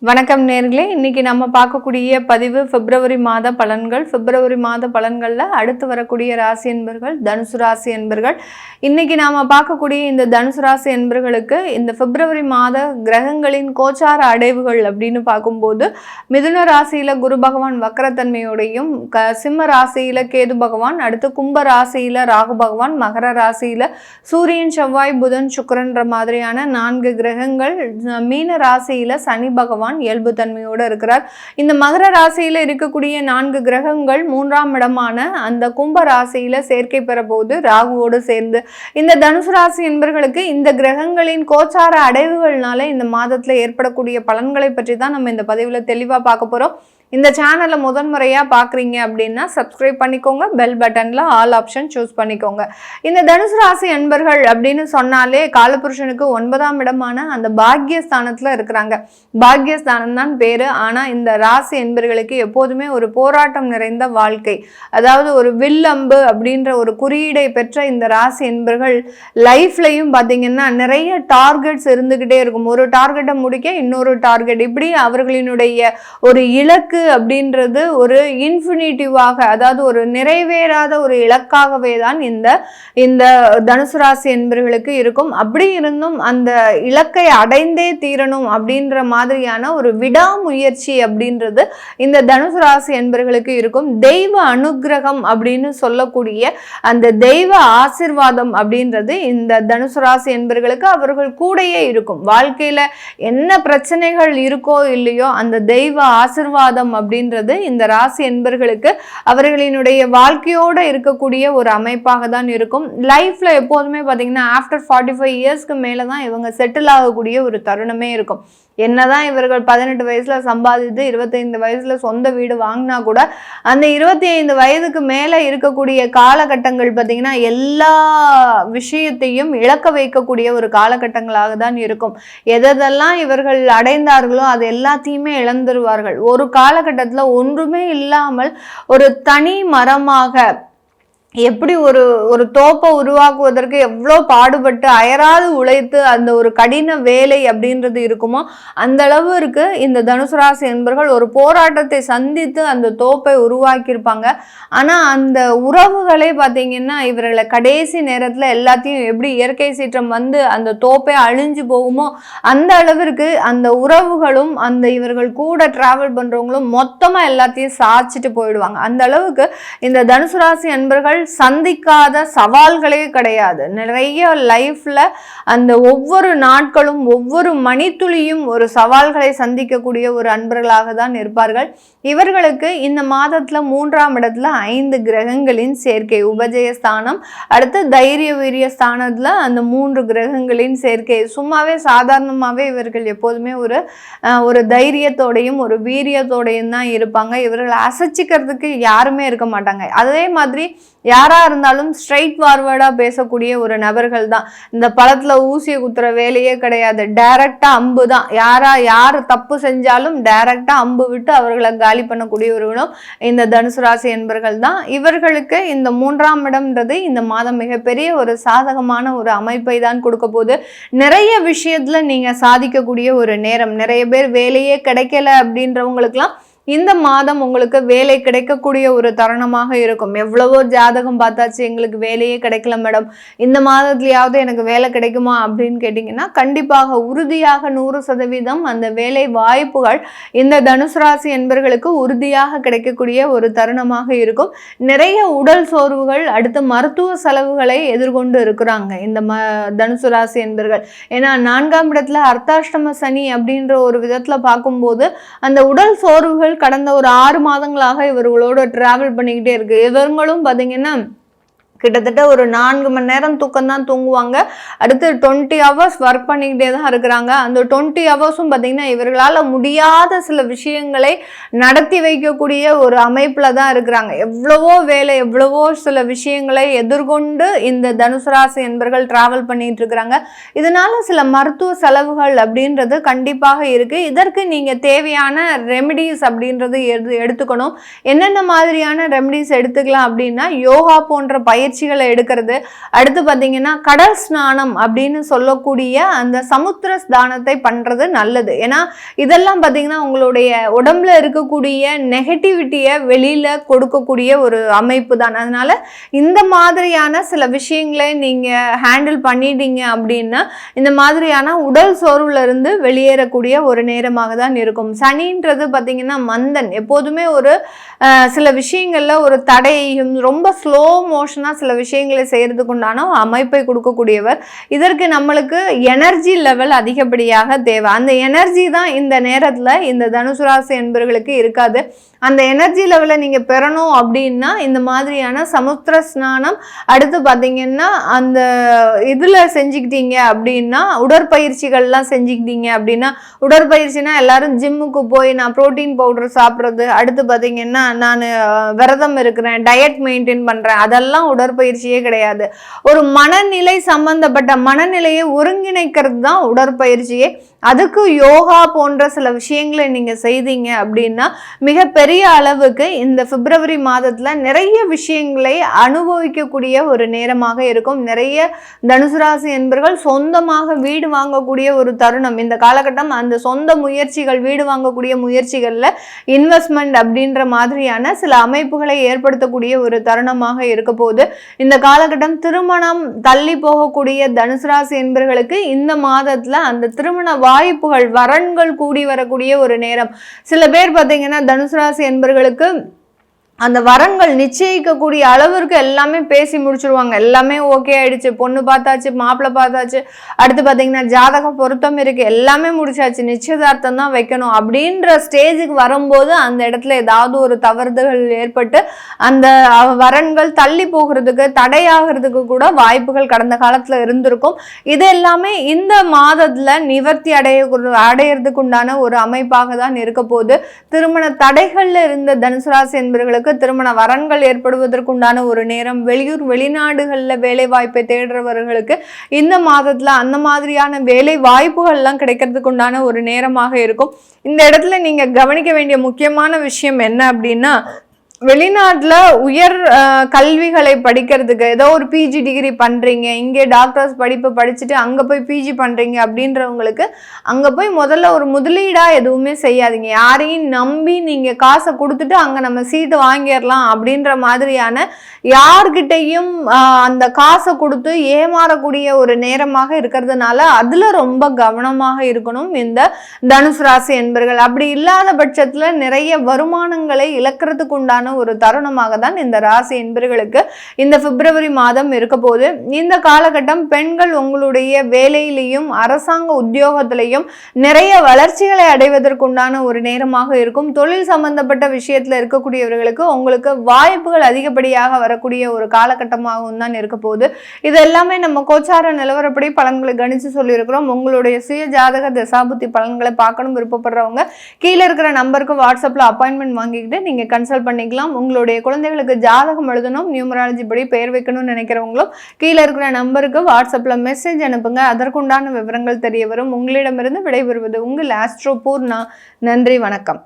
வணக்கம் நேர்களே, இன்னைக்கு நம்ம பார்க்கக்கூடிய பதிவு பிப்ரவரி மாத பலன்கள். பிப்ரவரி மாத பலன்களில் அடுத்து வரக்கூடிய ராசி என்பர்கள் தனுசு ராசி என்பர்கள். இன்னைக்கு நாம பார்க்கக்கூடிய இந்த தனுசு ராசி என்பர்களுக்கு இந்த பிப்ரவரி மாத கிரகங்களின் கோச்சார அடைவுகள் அப்படின்னு பார்க்கும்போது மிதுன ராசியில குரு பகவான் வக்கரத்தன்மையோடையும், சிம்ம ராசியில கேது பகவான், அடுத்து கும்ப ராசியில ராகு பகவான், மகர ராசியில சூரியன், செவ்வாய், புதன், சுக்கிரன்ற மாதிரியான 4 கிரகங்கள், மீன ராசியில சனி பகவான் இயல்பு தன்மையோடு இருக்கிறார். இந்த மகர ராசியில இருக்கக்கூடிய 4 கிரகங்கள் 3ஆம் இடமான அந்த கும்ப ராசியில சேர்க்கை பெற போது ராகுவோடு சேர்ந்து இந்த தனுசு ராசி என்பர்களுக்கு இந்த கிரகங்களின் கோச்சார அடைவுகள்னால இந்த மாதத்துல ஏற்படக்கூடிய பலன்களை பற்றி தான் நம்ம இந்த பதிவுல தெளிவா பார்க்க போறோம். இந்த சேனலை முதன்முறையா பாக்குறீங்க அப்படின்னா சப்ஸ்கிரைப் பண்ணிக்கோங்க, பெல் பட்டன்ல ஆல் ஆப்ஷன் சூஸ் பண்ணிக்கோங்க. இந்த தனுசு ராசி அன்பர்கள் அப்படின்னு சொன்னாலே காலபுருஷனுக்கு 9ஆம் இடமான அந்த பாக்யஸ்தானத்துல இருக்கிறாங்க. பாக்யஸ்தானம் தான் பேரு. ஆனா இந்த ராசி என்பர்களுக்கு எப்போதுமே ஒரு போராட்டம் நிறைந்த வாழ்க்கை, அதாவது ஒரு வில்லம்பு அப்படின்ற ஒரு குறியீடை பெற்ற இந்த ராசி என்பர்கள் லைஃப்லையும் பாத்தீங்கன்னா நிறைய டார்கெட்ஸ் இருந்துகிட்டே இருக்கும். ஒரு டார்கெட்டை முடிக்க இன்னொரு டார்கெட், இப்படி அவர்களினுடைய ஒரு இலக்கு அப்படின்றது ஒரு இன்ஃபினிட்டிவாக, அதாவது ஒரு நிறைவேறாத ஒரு இலக்காகவே தான் இந்த தனுசு ராசி என்பவர்களுக்கு இருக்கும். அப்படி இருந்தும் அந்த இலக்கை அடைந்தே தீரணும் அப்படின்ற மாதிரியான ஒரு விடாமுயற்சி அப்படின்றது இந்த தனுசு ராசி என்பவர்களுக்கு இருக்கும். தெய்வ அனுகிரகம் அப்படின்னு சொல்லக்கூடிய அந்த தெய்வ ஆசிர்வாதம் அப்படின்றது இந்த தனுசு ராசி என்பவர்களுக்கு அவர்கள் கூடயே இருக்கும். வாழ்க்கையில என்ன பிரச்சனைகள் இருக்கோ இல்லையோ அந்த தெய்வ ஆசிர்வாதம் அப்படின்றது இந்த ராசி என்பர்களுக்கு அவர்களினுடைய வாழ்க்கையோட இருக்கக்கூடிய ஒரு அமைப்பாக தான் இருக்கும். லைஃப்ல எப்போதுமே பாத்தீங்கன்னா ஆஃப்டர் 45 இயர்ஸ்க்கு மேலதான் இவங்க செட்டில் ஆகக்கூடிய ஒரு தருணமே இருக்கும். என்னதான் இவர்கள் 18 வயசுல சம்பாதித்து 25 வயசுல சொந்த வீடு வாங்கினா கூட அந்த 25 வயதுக்கு மேல இருக்கக்கூடிய காலகட்டங்கள் பார்த்தீங்கன்னா எல்லா விஷயத்தையும் இழக்க வைக்கக்கூடிய ஒரு காலகட்டங்களாக தான் இருக்கும். எதெல்லாம் இவர்கள் அடைந்தார்களோ அது எல்லாத்தையுமே இழந்துருவார்கள். ஒரு காலகட்டத்துல ஒன்றுமே இல்லாமல் ஒரு தனி மரமாக எப்படி ஒரு தோப்பை உருவாக்குவதற்கு எவ்வளோ பாடுபட்டு அயராது உழைத்து அந்த ஒரு கடின வேலை அப்படின்றது இருக்குமோ அந்த அளவுக்கு இந்த தனுசு ராசி என்பர்கள் ஒரு போராட்டத்தை சந்தித்து அந்த தோப்பை உருவாக்கியிருப்பாங்க. ஆனால் அந்த உறவுகளே பார்த்தீங்கன்னா இவர்களை கடைசி நேரத்தில் எல்லாத்தையும் எப்படி இயற்கை சீற்றம் வந்து அந்த தோப்பை அழிஞ்சு போகுமோ அந்த அளவிற்கு அந்த உறவுகளும் அந்த இவர்கள் கூட டிராவல் பண்ணுறவங்களும் மொத்தமாக எல்லாத்தையும் சாய்ச்சிட்டு போயிடுவாங்க. அந்த அளவுக்கு இந்த தனுசு ராசி என்பர்கள் சந்திக்காத சவால்களே கிடையாது. நிறைய லைஃப்ல அந்த ஒவ்வொரு நாட்களும் ஒவ்வொரு மணித்துளியும் ஒரு சவால்களை சந்திக்கக்கூடிய ஒரு அன்பர்களாக தான் இருப்பார்கள். இவர்களுக்கு இந்த மாதத்துல 3ஆம் இடத்துல 5 கிரகங்களின் சேர்க்கை, உபஜயஸ்தானம், அடுத்து தைரிய வீரிய ஸ்தானத்துல அந்த 3 கிரகங்களின் சேர்க்கை. சும்மாவே சாதாரணமாவே இவர்கள் எப்போதுமே ஒரு தைரியத்தோடையும் ஒரு வீரியத்தோடையும் தான் இருப்பாங்க. இவர்கள் அசைச்சிக்கிறதுக்கு யாருமே இருக்க மாட்டாங்க. அதே மாதிரி யாரா இருந்தாலும் ஸ்ட்ரைட் ஃபார்வர்டா பேசக்கூடிய ஒரு நபர்கள் தான். இந்த பழத்துல ஊசியை குத்துற வேலையே கிடையாது. டைரக்டா அம்பு தான். யார் தப்பு செஞ்சாலும் டைரக்டா அம்பு விட்டு அவர்களை காலி பண்ணக்கூடியவர்களும் இந்த தனுசு ராசி என்பர்கள் தான். இவர்களுக்கு இந்த 3ஆம் இடம்ன்றது இந்த மாதம் மிகப்பெரிய ஒரு சாதகமான ஒரு அமைப்பை தான் கொடுக்க போகுது. நிறைய விஷயத்துல நீங்க சாதிக்கக்கூடிய ஒரு நேரம். நிறைய பேர் வேலையே கிடைக்கல அப்படின்றவங்களுக்குலாம் இந்த மாதம் உங்களுக்கு வேலை கிடைக்கக்கூடிய ஒரு தருணமாக இருக்கும். எவ்வளவோ ஜாதகம் பார்த்தாச்சு, எங்களுக்கு வேலையே கிடைக்கல மேடம், இந்த மாதத்துலயாவது எனக்கு வேலை கிடைக்குமா அப்படின்னு கேட்டிங்கன்னா கண்டிப்பாக உறுதியாக 100% அந்த வேலை வாய்ப்புகள் இந்த தனுசு ராசி என்பர்களுக்கு உறுதியாக கிடைக்கக்கூடிய ஒரு தருணமாக இருக்கும். நிறைய உடல் சோர்வுகள், அடுத்து மருத்துவ செலவுகளை எதிர்கொண்டு இருக்கிறாங்க இந்த தனுசு ராசி என்பர்கள். ஏன்னா 4ஆம் இடத்துல அர்த்தாஷ்டம சனி அப்படின்ற ஒரு விதத்துல பார்க்கும்போது அந்த உடல் சோர்வுகள் கடந்த ஒரு 6 மாதங்களாக இவர்களோட டிராவல் பண்ணிக்கிட்டே இருக்கு. இவங்களும் பாத்தீங்கன்னா கிட்டத்தட்ட ஒரு 4 மணி நேரம் தூக்கம் தான் தூங்குவாங்க. அடுத்து 20 ஹவர்ஸ் ஒர்க் பண்ணிக்கிட்டே தான் இருக்கிறாங்க. அந்த 20 ஹவர்ஸும் பார்த்தீங்கன்னா இவர்களால் முடியாத சில விஷயங்களை நடத்தி வைக்கக்கூடிய ஒரு அமைப்பில் தான் இருக்கிறாங்க. எவ்வளவோ வேலை, எவ்வளவோ சில விஷயங்களை எதிர்கொண்டு இந்த தனுசு ராசி என்பர்கள் டிராவல் பண்ணிட்டு இருக்கிறாங்க. இதனால சில மருத்துவ செலவுகள் அப்படின்றது கண்டிப்பாக இருக்கு. இதற்கு நீங்க தேவையான ரெமிடிஸ் அப்படின்றது எடுத்துக்கணும். என்னென்ன மாதிரியான ரெமிடிஸ் எடுத்துக்கலாம் அப்படின்னா யோகா போன்ற பயிற்சி பயிற்சிகளை எடுக்கிறது, அடுத்து பார்த்தீங்கன்னா கடல் ஸ்நானம் அப்படின்னு சொல்லக்கூடிய அந்த சமுத்திர ஸ்நானத்தை பண்றது நல்லது. ஏன்னா இதெல்லாம் பார்த்தீங்கன்னா உங்களுடைய உடம்புல இருக்கக்கூடிய நெகட்டிவிட்டியை வெளியில கொடுக்கக்கூடிய ஒரு அமைப்பு தான். அதனால இந்த மாதிரியான சில விஷயங்களை நீங்க ஹேண்டில் பண்ணிட்டீங்க அப்படின்னா இந்த மாதிரியான உடல் சோர்வுல இருந்து வெளியேறக்கூடிய ஒரு நேரமாக தான் இருக்கும். சனின்றது பார்த்தீங்கன்னா மந்தன், எப்போதுமே ஒரு சில விஷயங்கள்ல ஒரு தடையையும் ரொம்ப ஸ்லோ மோஷனா சில விஷயங்களை செய்யறதுக்கு உண்டான அமைப்பை கொடுக்கக்கூடியவர். இதற்கு நம்மளுக்கு எனர்ஜி லெவல் அதிகப்படியாக தேவை. அந்த எனர்ஜி தான் இந்த நேரத்துல இந்த தனுசு ராசி என்பவர்களுக்கு இருக்காது. அந்த எனர்ஜி லெவலை நீங்க பெறணும் அப்படின்னா இந்த மாதிரியான சமுத்திர ஸ்நானம், அடுத்து பார்த்தீங்கன்னா அந்த இதுல செஞ்சுக்கிட்டீங்க அப்படின்னா உடற்பயிற்சிகள்லாம் செஞ்சுக்கிட்டீங்க அப்படின்னா, உடற்பயிற்சினா எல்லாரும் ஜிம்முக்கு போய் நான் புரோட்டீன் பவுடர் சாப்பிட்றது, அடுத்து பார்த்தீங்கன்னா நான் விரதம் இருக்கிறேன், டயட் மெயின்டைன் பண்றேன், அதெல்லாம் உடற்பயிற்சியே கிடையாது. ஒரு மனநிலை சம்பந்தப்பட்ட மனநிலையை ஒருங்கிணைக்கிறது தான் உடற்பயிற்சியே. அதுக்கு யோகா போன்ற சில விஷயங்களை நீங்க செய்தீங்க அப்படின்னா மிகப்பெரிய அளவுக்கு இந்த பிப்ரவரி மாதத்துல நிறைய விஷயங்களை அனுபவிக்கக்கூடிய ஒரு நேரமாக இருக்கும். நிறைய தனுசு ராசி என்பவர்கள் சொந்தமாக வீடு வாங்கக்கூடிய ஒரு தருணம் இந்த காலகட்டம். அந்த சொந்த முயற்சிகள், வீடு வாங்கக்கூடிய முயற்சிகள்ல இன்வெஸ்ட்மெண்ட் அப்படின்ற மாதிரியான சில அமைப்புகளை ஏற்படுத்தக்கூடிய ஒரு தருணமாக இருக்க போது. இந்த காலகட்டம் திருமணம் தள்ளி போகக்கூடிய தனுசு ராசி என்பவர்களுக்கு இந்த மாதத்துல அந்த திருமண வாய்ப்புகள், வரன்கள் கூடி வரக்கூடிய ஒரு நேரம். சில பேர் பார்த்தீங்கன்னா தனுசு ராசி என்பவர்களுக்கு அந்த வரன்கள் நிச்சயிக்கக்கூடிய அளவிற்கு எல்லாமே பேசி முடிச்சிருவாங்க. எல்லாமே ஓகே ஆயிடுச்சு, பொண்ணு பார்த்தாச்சு, மாப்பிள்ளை பார்த்தாச்சு, அடுத்து பார்த்தீங்கன்னா ஜாதகம் பொருத்தம் இருக்கு, எல்லாமே முடிச்சாச்சு, நிச்சயதார்த்தம் தான் வைக்கணும் அப்படின்ற ஸ்டேஜுக்கு வரும்போது அந்த இடத்துல ஏதாவது ஒரு தவறுதல்கள் ஏற்பட்டு அந்த வரன்கள் தள்ளி போகிறதுக்கு, தடையாகிறதுக்கு கூட வாய்ப்புகள் கடந்த காலத்துல இருந்திருக்கும். இது எல்லாமே இந்த மாதத்துல நிவர்த்தி அடையிறதுக்கு உண்டான ஒரு அமைப்பாக தான் இருக்க போது. திருமண தடைகள்ல இருந்த தனுசு ராசி என்பவர்களுக்கு திருமண வரன்கள் ஏற்படுவதற்குண்டான ஒரு நேரம். வெளியூர் வெளிநாடுகள்ல வேலை வாய்ப்பை தேடுறவர்களுக்கு இந்த மாதத்துல அந்த மாதிரியான வேலை வாய்ப்புகள் எல்லாம் கிடைக்கிறதுக்கு உண்டான ஒரு நேரமாக இருக்கும். இந்த இடத்துல நீங்க கவனிக்க வேண்டிய முக்கியமான விஷயம் என்ன அப்படின்னா, வெளிநாட்டுல உயர் கல்விகளை படிக்கிறதுக்கு ஏதோ ஒரு பிஜி டிகிரி பண்றீங்க, இங்கே டாக்டர்ஸ் படிப்பு படிச்சுட்டு அங்க போய் பிஜி பண்றீங்க அப்படின்றவங்களுக்கு அங்க போய் முதல்ல ஒரு முதலீடா எதுவுமே செய்யாதீங்க. யாரையும் நம்பி நீங்க காசை கொடுத்துட்டு அங்க நம்ம சீட்டு வாங்கிடலாம் அப்படின்ற மாதிரியான யார்கிட்டையும் அந்த காசை கொடுத்து ஏமாறக்கூடிய ஒரு நேரமாக இருக்கிறதுனால அதுல ரொம்ப கவனமாக இருக்கணும் இந்த தனுசு ராசி என்பவர்கள். அப்படி இல்லாத பட்சத்துல நிறைய வருமானங்களை இழக்கிறதுக்கு உண்டான ஒரு தருணமாக தான் இந்த ராசி என்பவர்களுக்கு இந்த பிப்ரவரி மாதம் இருக்க போது. இந்த காலகட்டம் பெண்கள் உங்களுடைய வேலையிலையும் அரசாங்க உத்தியோகத்திலையும் நிறைய வளர்ச்சிகளை அடைவதற்குண்டான ஒரு நேரமாக இருக்கும். தொழில் சம்பந்தப்பட்ட விஷயத்துல இருக்கக்கூடியவர்களுக்கு உங்களுக்கு வாய்ப்புகள் அதிகப்படியாக வரக்கூடிய ஒரு காலகட்டமாகவும் தான் இருக்க போது. இது எல்லாமே நம்ம கோச்சார நிலவரப்படி பலன்களை கணிச்சு சொல்லியிருக்கிறோம். உங்களுடைய சுய ஜாதக தசாபுத்தி பலன்களை பார்க்கணும் விருப்பப்படுறவங்க கீழே இருக்கிற நம்பருக்கு வாட்ஸ்அப்ல அப்பாயின்மெண்ட் வாங்கிக்கிட்டு நீங்க கன்சல்ட் பண்ணிக்கலாம். உங்களுடைய குழந்தைகளுக்கு ஜாதகம் எழுதணும், நியூமராலஜி படி பெயர் வைக்கணும்னு நினைக்கிறவங்களும் கீழே இருக்கிற நம்பருக்கு வாட்ஸ்அப்ல மெசேஜ் அனுப்புங்க. அதற்குண்டான விவரங்கள் தெரிய வரும். உங்களிடமிருந்து விடைபெறுவது உங்கள் ஆஸ்ட்ரோ பூர்ணா. நன்றி, வணக்கம்.